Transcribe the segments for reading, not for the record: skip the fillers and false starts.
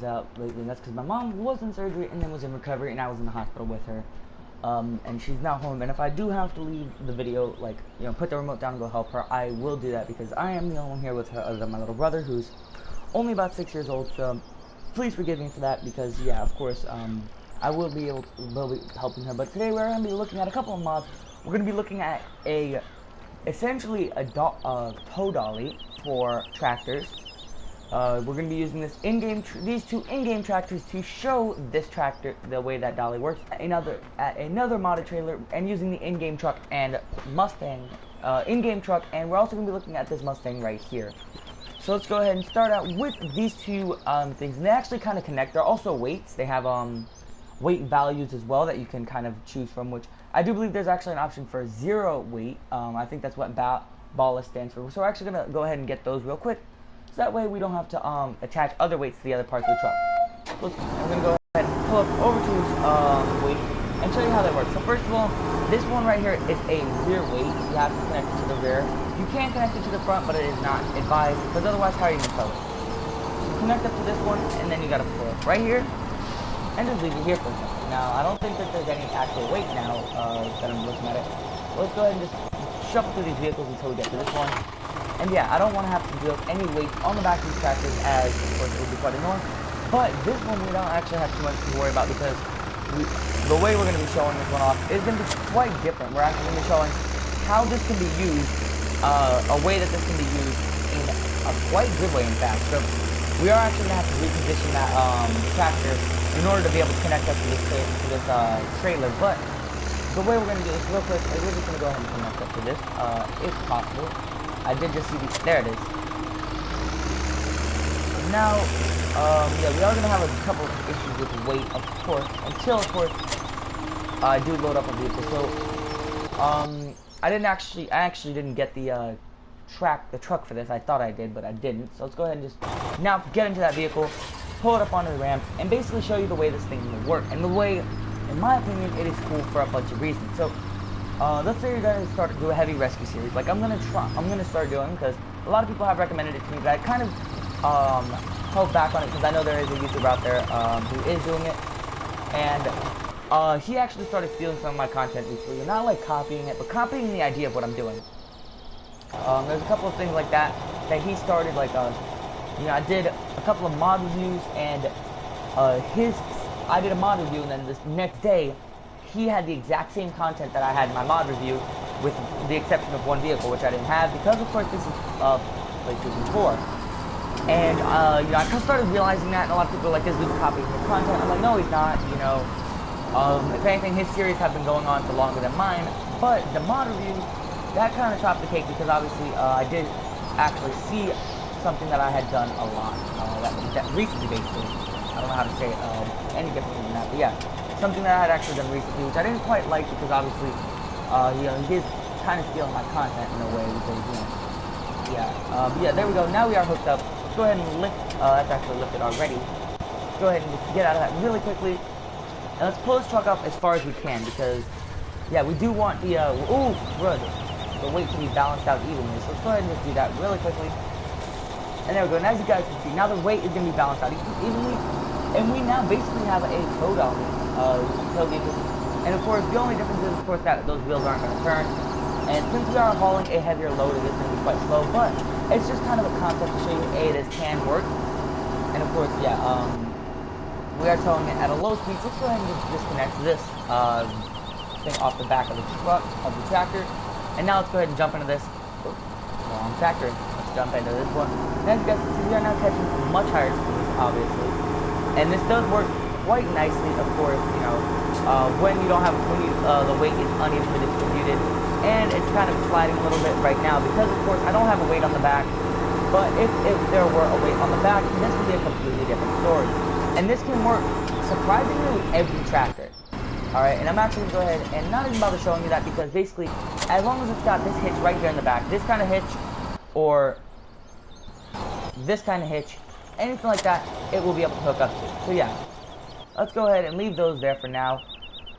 out lately, and that's because my mom was in surgery and then was in recovery, and I was in the hospital with her. And she's now home. And if I do have to leave the video, like, put the remote down and go help her, I will do that because I am the only one here with her other than my little brother, who's only about 6 years old. So please forgive me for that because, yeah, of course, I will be helping her. But today we're going to be looking at a couple of mods. We're going to be looking at essentially a tow dolly for tractors. We're going to be using these two in-game tractors to show this tractor the way that dolly works at another modded trailer, and using the in-game truck and Mustang in-game truck, and we're also going to be looking at this Mustang right here. So let's go ahead and start out with these two things, and they actually kind of connect. They're also weights. They have weight values as well that you can kind of choose from, which I do believe there's actually an option for 0 weight. I think that's what BALLA stands for. So we're actually going to go ahead and get those real quick. So that way we don't have to attach other weights to the other parts of the truck. I'm going to go ahead and pull up over to weight and show you how that works. So first of all, this one right here is a rear weight. You have to connect it to the rear. You can connect it to the front, but it is not advised because otherwise how are you going to tow it? So connect up to this one, and then you got to pull it right here and just leave it here for a second. Now, I don't think that there's any actual weight now that I'm looking at it. So let's go ahead and just shuffle through these vehicles until we get to this one. And yeah, I don't want to have to deal with any weight on the back of these tractors, as of course it would be quite annoying. But this one we don't actually have too much to worry about because the way we're going to be showing this one off is going to be quite different. We're actually going to be showing how this can be used, a way that this can be used in a quite good way, in fact. So we are actually going to have to reposition that tractor in order to be able to connect up to this trailer. But the way we're going to do this real quick is we're just going to go ahead and connect up to this, if possible. I did just see these. There it is. Now, yeah, we are going to have a couple of issues with weight, of course, until, of course, I do load up a vehicle. So, I actually didn't get the truck for this. I thought I did, but I didn't. So let's go ahead and just now get into that vehicle, pull it up onto the ramp, and basically show you the way this thing will work. And the way, in my opinion, it is cool for a bunch of reasons. So, let's say you're going to start to do a heavy rescue series, like I'm going to start doing, because a lot of people have recommended it to me, but I kind of held back on it because I know there is a YouTuber out there who is doing it, and he actually started stealing some of my content recently, and not like copying it, but copying the idea of what I'm doing. There's a couple of things like that he started, like, I did a couple of mod reviews, and I did a mod review, and then this next day, he had the exact same content that I had in my mod review, with the exception of one vehicle, which I didn't have, because of course this is PlayStation 4. And, I started realizing that, and a lot of people are like, this dude's copying his content. I'm like, no, he's not, if anything, his series have been going on for longer than mine, but the mod reviews, that kind of topped the cake, because obviously, I did actually see something that I had done a lot, that recently, basically. I don't know how to say it any differently than that, but yeah. Something that I had actually done recently, which I didn't quite like because obviously, he is kind of stealing my content in a way because, yeah. But yeah, there we go. Now we are hooked up. Let's go ahead and lift. That's actually lifted already. Let's go ahead and just get out of that really quickly. And let's pull this truck up as far as we can because, yeah, we do want the, the weight to be balanced out evenly. So let's go ahead and just do that really quickly. And there we go. And as you guys can see, now the weight is going to be balanced out evenly. And we now basically have a tow dolly. Tow vehicle. And of course, the only difference is, of course, that those wheels aren't going to turn. And since we are hauling a heavier load, it is going to be quite slow. But it's just kind of a concept to show you, this can work. And of course, yeah, we are towing it at a low speed. So let's go ahead and just disconnect this thing off the back of the tractor. And now let's go ahead and jump into this. Wrong tractor. Let's jump into this one. And as you guys can see, we are now catching much higher speeds, obviously. And this does work quite nicely, of course, when you don't have, the weight is unevenly distributed, and it's kind of sliding a little bit right now, because of course I don't have a weight on the back, but if there were a weight on the back, this would be a completely different story. And this can work surprisingly with every tractor. Alright, and I'm actually going to go ahead and not even bother showing you that, because basically, as long as it's got this hitch right here in the back, this kind of hitch, or this kind of hitch, anything like that, it will be able to hook up to. So yeah, let's go ahead and leave those there for now.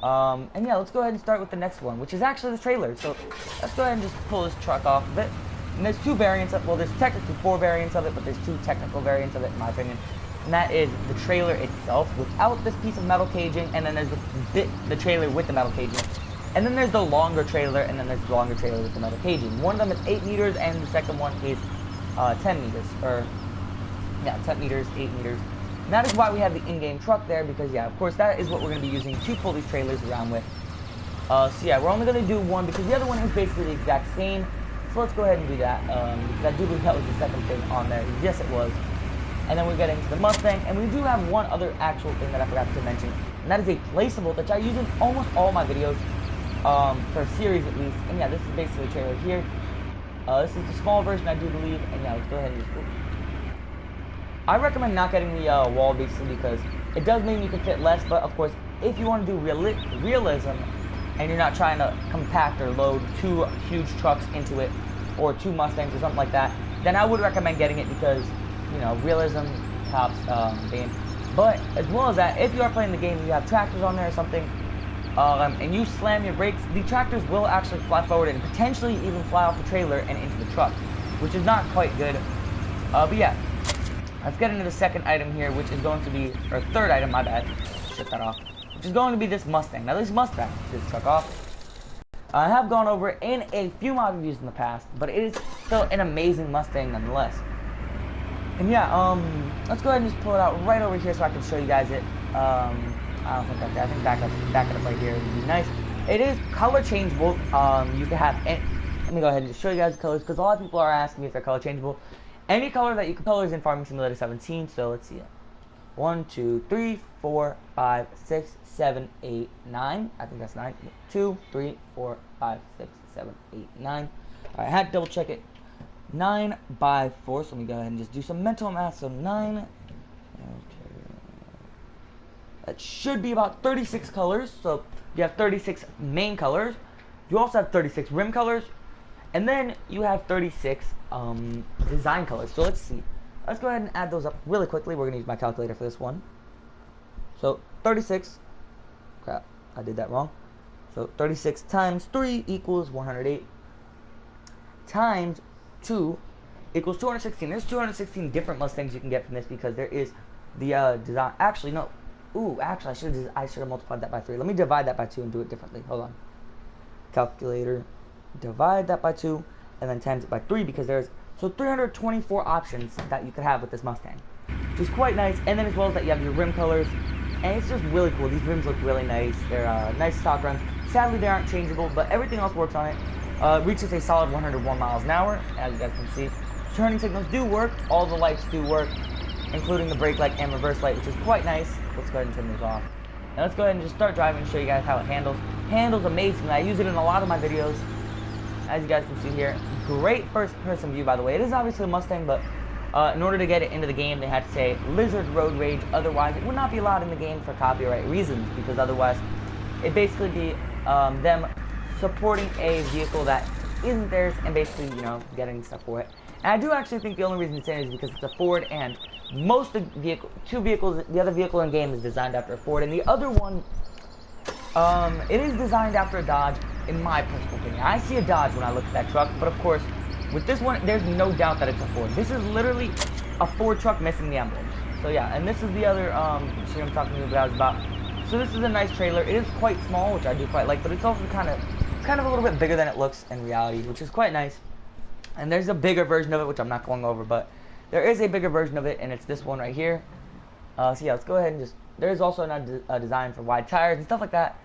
And yeah, let's go ahead and start with the next one, which is actually the trailer. So let's go ahead and just pull this truck off of it. And there's two variants of, well, there's technically 4 variants of it, but there's 2 technical variants of it, in my opinion. and that is the trailer itself without this piece of metal caging, and then there's the trailer with the metal caging. And then there's the longer trailer, and then there's the longer trailer with the metal caging. One of them is 8 meters, and the second one is 10 meters. Or, yeah, 10 meters, 8 meters. And that is why we have the in-game truck there, because, yeah, of course, that is what we're going to be using to pull these trailers around with. So, yeah, we're only going to do one, because the other one is basically the exact same. So let's go ahead and do that, because I do believe that was the second thing on there. Yes, it was. And then we get into the Mustang, and we do have one other actual thing that I forgot to mention, and that is a placeable that I use in almost all my videos. For a series at least, and yeah, this is basically a trailer here. This is the small version, I do believe, and yeah, let's go ahead and just... I recommend not getting the wall basically because it does mean you can fit less, but of course, if you want to do realism, and you're not trying to compact or load 2 huge trucks into it, or 2 Mustangs or something like that, then I would recommend getting it because, you know, realism tops game. But as well as that, if you are playing the game, you have tractors on there or something, and you slam your brakes, the tractors will actually fly forward and potentially even fly off the trailer and into the truck, which is not quite good. But yeah, let's get into the second item here, which is going to be, or third item, my bad, shut that off, which is going to be this Mustang. Now this Mustang, this truck off, I have gone over in a few mod reviews in the past, but it is still an amazing Mustang nonetheless. And yeah, let's go ahead and just pull it out right over here so I can show you guys it. I don't think I think back it up right here would be nice. It is color changeable. You can have let me go ahead and just show you guys the colors because a lot of people are asking me if they're color changeable. Any color that you can color is in Farming Simulator 17. So let's see it. 1, 2, 3, 4, 5, 6, 7, 8, 9. I think that's 9. 2, 3, 4, 5, 6, 7, 8, 9. Alright, I had to double check it. 9 by 4. So let me go ahead and just do some mental math. So 9. That should be about 36 colors. So you have 36 main colors. You also have 36 rim colors. And then you have 36 design colors. So let's see. Let's go ahead and add those up really quickly. We're going to use my calculator for this one. So 36. Crap, I did that wrong. So 36 times 3 equals 108. Times 2 equals 216. There's 216 different Mustangs you can get from this because there is the design. Actually, no. Ooh, actually, I should have multiplied that by 3. Let me divide that by 2 and do it differently. Hold on. Calculator. Divide that by 2, and then times it by 3 because there's 324 options that you could have with this Mustang, which is quite nice. And then as well as that, you have your rim colors, and it's just really cool. These rims look really nice. They're nice stock rims. Sadly, they aren't changeable, but everything else works on it. Reaches a solid 101 miles an hour, as you guys can see. Turning signals do work. All the lights do work, including the brake light and reverse light, which is quite nice. Let's go ahead and turn these off. And let's go ahead and just start driving and show you guys how it handles. Handles amazingly. I use it in a lot of my videos, as you guys can see here. Great first-person view, by the way. It is obviously a Mustang, but in order to get it into the game, they had to say Lizard Road Rage. Otherwise, it would not be allowed in the game for copyright reasons, because otherwise, it'd basically be them supporting a vehicle that isn't theirs and basically, you know, getting stuff for it. And I do actually think the only reason it's in is because it's a Ford, and most of the the other vehicle in game is designed after a Ford, and the other one, it is designed after a Dodge, in my personal opinion. I see a Dodge when I look at that truck, but of course, with this one, there's no doubt that it's a Ford. This is literally a Ford truck missing the emblem. So yeah, and this is the other machine I'm talking to you guys about. So this is a nice trailer. It is quite small, which I do quite like, but it's also kind of a little bit bigger than it looks in reality, which is quite nice. And there's a bigger version of it, which I'm not going over, but there is a bigger version of it, and it's this one right here. So yeah, let's go ahead and just, there's also a design for wide tires and stuff like that.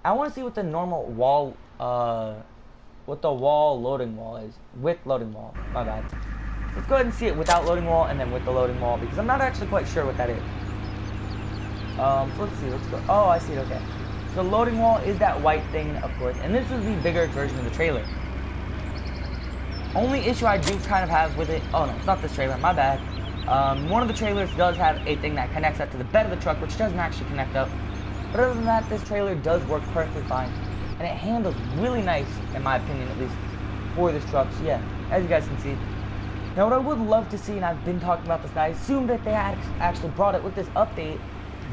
I want to see what the normal wall, what the loading wall is, with loading wall, my bad. Let's go ahead and see it without loading wall and then with the loading wall, because I'm not actually quite sure what that is. So let's see, let's go, oh, I see it, okay. So loading wall is that white thing, of course, and this is the bigger version of the trailer. Only issue I do kind of have with it, oh no, it's not this trailer, my bad. One of the trailers does have a thing that connects up to the bed of the truck, which doesn't actually connect up. But other than that, this trailer does work perfectly fine. And it handles really nice, in my opinion at least, for this truck. So yeah, as you guys can see. Now what I would love to see, and I've been talking about this, and I assumed that they had actually brought it with this update,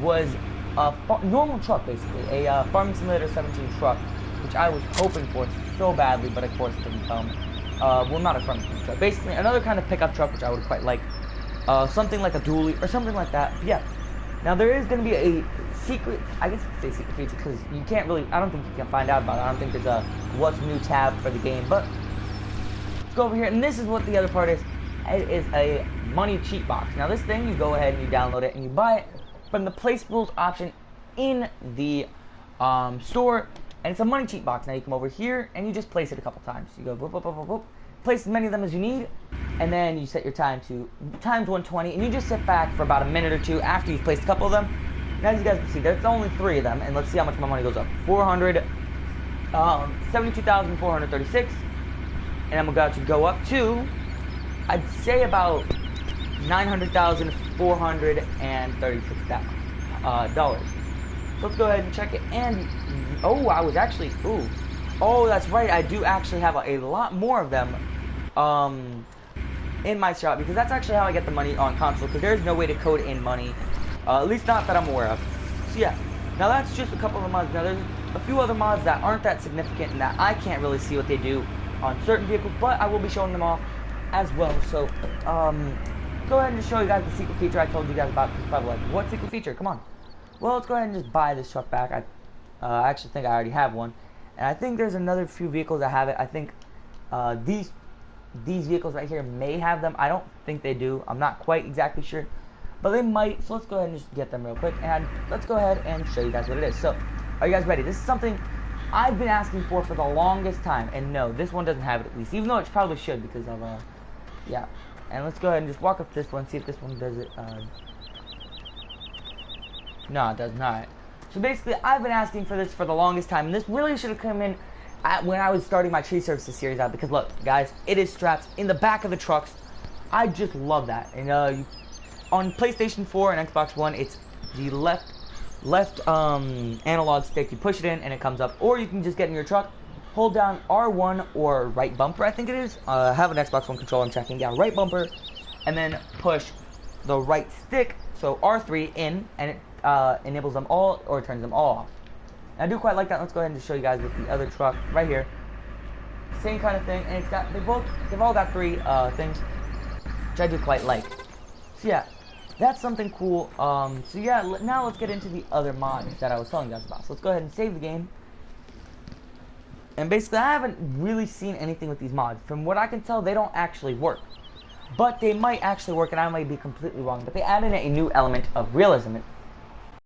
was a normal truck basically. A Farming Simulator 17 truck, which I was hoping for so badly, but of course it didn't come. Well, not a Farming Simulator truck. Basically, another kind of pickup truck, which I would quite like. something like a dually or something like that. But yeah. Now there is going to be a secret, I guess you could say secret feature because you can't really, I don't think you can find out about it. I don't think there's a what's new tab for the game, but let's go over here, and this is what the other part is. It is a money cheat box. Now this thing, you go ahead and you download it and you buy it from the place rules option in the store, and it's a money cheat box. Now you come over here and you just place it a couple times. You go whoop, whoop, whoop, whoop, whoop. Place as many of them as you need, and then you set your time to times 120, and you just sit back for about a minute or two after you've placed a couple of them. And as you guys can see, there's only 3 of them, and let's see how much my money goes up. 72,436, and I'm about to go up to, I'd say about $900,436 dollars. So let's go ahead and check it, and I was actually, oh, that's right, I do actually have a lot more of them in my shop, because that's actually how I get the money on console, because there's no way to code in money, at least not that I'm aware of. So yeah, now that's just a couple of the mods. Now there's a few other mods that aren't that significant and that I can't really see what they do on certain vehicles, but I will be showing them off as well. So go ahead and just show you guys the secret feature I told you guys about, because probably like, what secret feature? Come on. Well, let's go ahead and just buy this truck back. I actually think I already have one. And I think there's another few vehicles that have it. I think these vehicles right here may have them. I don't think they do. I'm not quite exactly sure, but they might. So let's go ahead and just get them real quick, and let's go ahead and show you guys what it is. So, are you guys ready? This is something I've been asking for the longest time, and no, this one doesn't have it at least, even though it probably should, because of yeah. And let's go ahead and just walk up to this one, see if this one does it. No, it does not. So basically, I've been asking for this for the longest time, and this really should have come in when I was starting my tree services series out, because look, guys, it is straps in the back of the trucks. I just love that. And on PlayStation 4 and Xbox One, it's the left analog stick. You push it in, and it comes up. Or you can just get in your truck, hold down R1 or right bumper, I think it is. I have an Xbox One controller, I'm checking. Yeah, right bumper, and then push the right stick, so R3 in, and it enables them all, or turns them all off. And I do quite like that. Let's go ahead and just show you guys with the other truck right here. Same kind of thing, and it's got they've all got 3 things, which I do quite like. So yeah, that's something cool. So yeah, now let's get into the other mods that I was telling you guys about. So let's go ahead and save the game. And basically, I haven't really seen anything with these mods. From what I can tell, they don't actually work. But they might actually work, and I might be completely wrong. But they added a new element of realism